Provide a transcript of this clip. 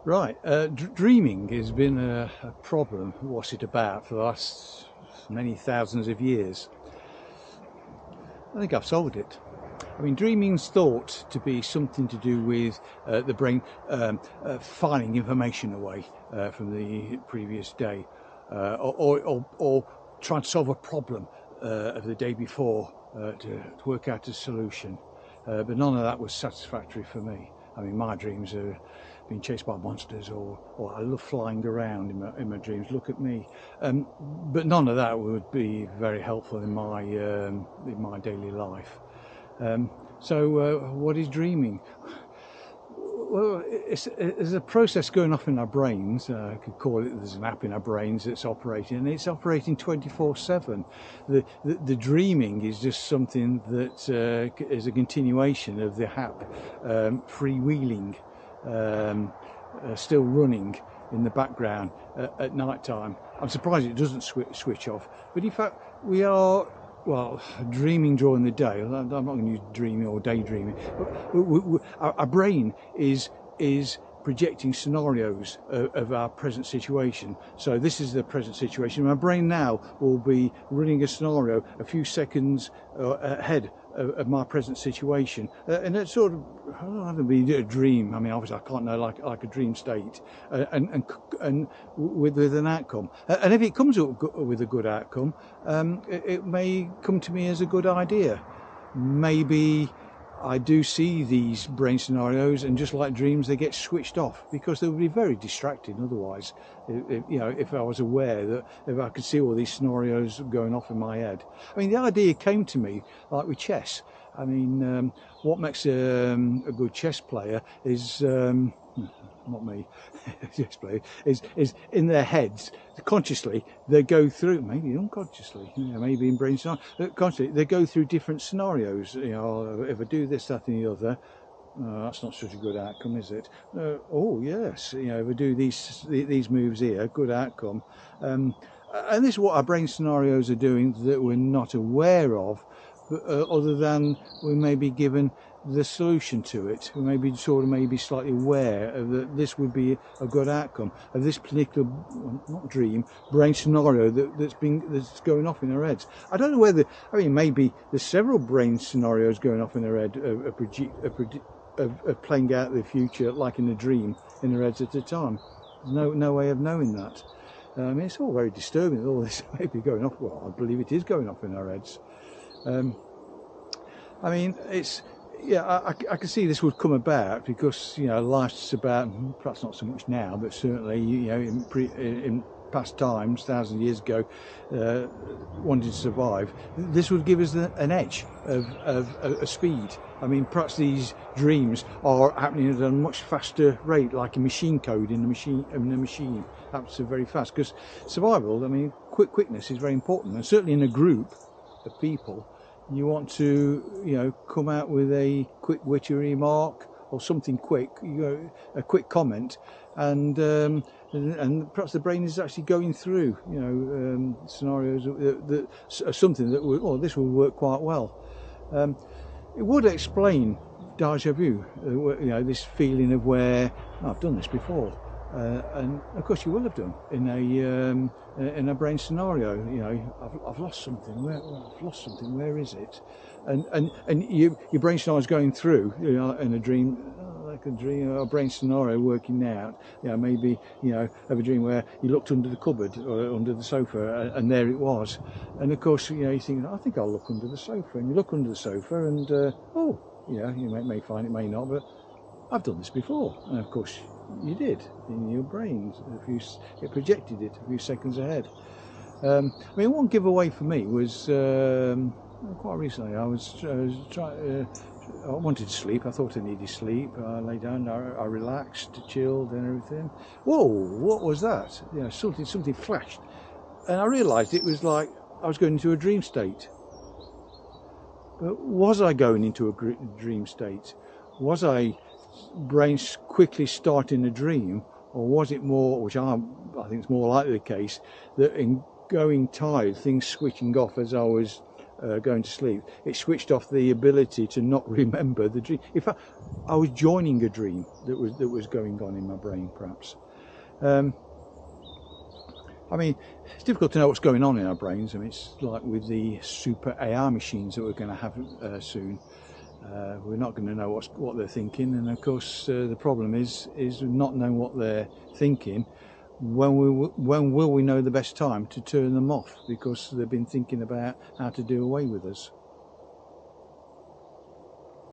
Right, dreaming has been a problem, what's it about, for the last many thousands of years. I think I've solved it. I mean, dreaming's thought to be something to do with the brain filing information away from the previous day, or trying to solve a problem of the day before to work out a solution. But none of that was satisfactory for me. I mean, my dreams are being chased by monsters, or I love flying around in my dreams. Look at me. But none of that would be very helpful in my daily life. So what is dreaming? Well, it's a process going off in our brains. I could call it, there's an app in our brains that's operating, and it's operating 24/7. The dreaming is just something that is a continuation of the app, freewheeling, still running in the background at night time. I'm surprised it doesn't switch off. But in fact, we are, well, dreaming during the day. I'm not going to use dreaming or daydreaming. Our brain is projecting scenarios of our present situation. So this is the present situation. My brain now will be running a scenario a few seconds ahead of my present situation, and it's sort of, I don't have to be a dream. I mean, obviously, I can't know like a dream state, and with an outcome. And if it comes up with a good outcome, it may come to me as a good idea. Maybe I do see these brain scenarios, and just like dreams, they get switched off because they would be very distracting otherwise. If I was aware that, if I could see all these scenarios going off in my head. I mean, the idea came to me like with chess. I mean, what makes a good chess player is not me, chess player is in their heads consciously they go through, maybe unconsciously, maybe in brain science, consciously they go through different scenarios. If I do this, that, and the other, that's not such a good outcome, is it? Oh yes, if I do these moves here, good outcome. And this is what our brain scenarios are doing that we're not aware of, but, other than we may be given the solution to it. We may be maybe slightly aware of that this would be a good outcome of this particular, not dream, brain scenario that's going off in our heads. I don't know whether, I mean, maybe there's several brain scenarios going off in our head of playing out the future like in a dream in our heads at a time. There's no way of knowing that. I mean, it's all very disturbing that all this may be going off. Well, I believe it is going off in our heads. I mean, I can see this would come about because life's about, perhaps not so much now, but certainly in past times, thousands of years ago, wanting to survive, this would give us an edge of speed. I mean, perhaps these dreams are happening at a much faster rate, like a machine code in a machine. That's very fast because survival. I mean, quickness is very important, and certainly in a group of people, you want to come out with a quick witty remark or something quick, a quick comment, and perhaps the brain is actually going through scenarios that something that would, oh, this will work quite well. It would explain deja vu, this feeling of where, oh, I've done this before. And of course you will have done in a brain scenario. I've lost something. Where is it? And your brain scenario is going through. In a dream, like a dream, a brain scenario working out. Maybe have a dream where you looked under the cupboard or under the sofa, and there it was. And of course, you think, I think I'll look under the sofa, and you look under the sofa, and you may find it, may not, but I've done this before. And of course you did in your brain. It projected it a few seconds ahead. I mean, one giveaway for me was quite recently. I wanted to sleep. I thought I needed sleep. I lay down. I relaxed, chilled, and everything. Whoa! What was that? Something flashed, and I realised it was like I was going into a dream state. But was I going into a dream state? Was I brain quickly starting a dream, or was it more, which I think is more likely the case, that in going tired, things switching off as I was going to sleep, it switched off the ability to not remember the dream. In fact, I was joining a dream that was going on in my brain, perhaps. I mean, it's difficult to know what's going on in our brains. I mean, it's like with the super AI machines that we're going to have soon. We're not going to know what they're thinking, and of course the problem is not knowing what they're thinking. When will we know the best time to turn them off, because they've been thinking about how to do away with us?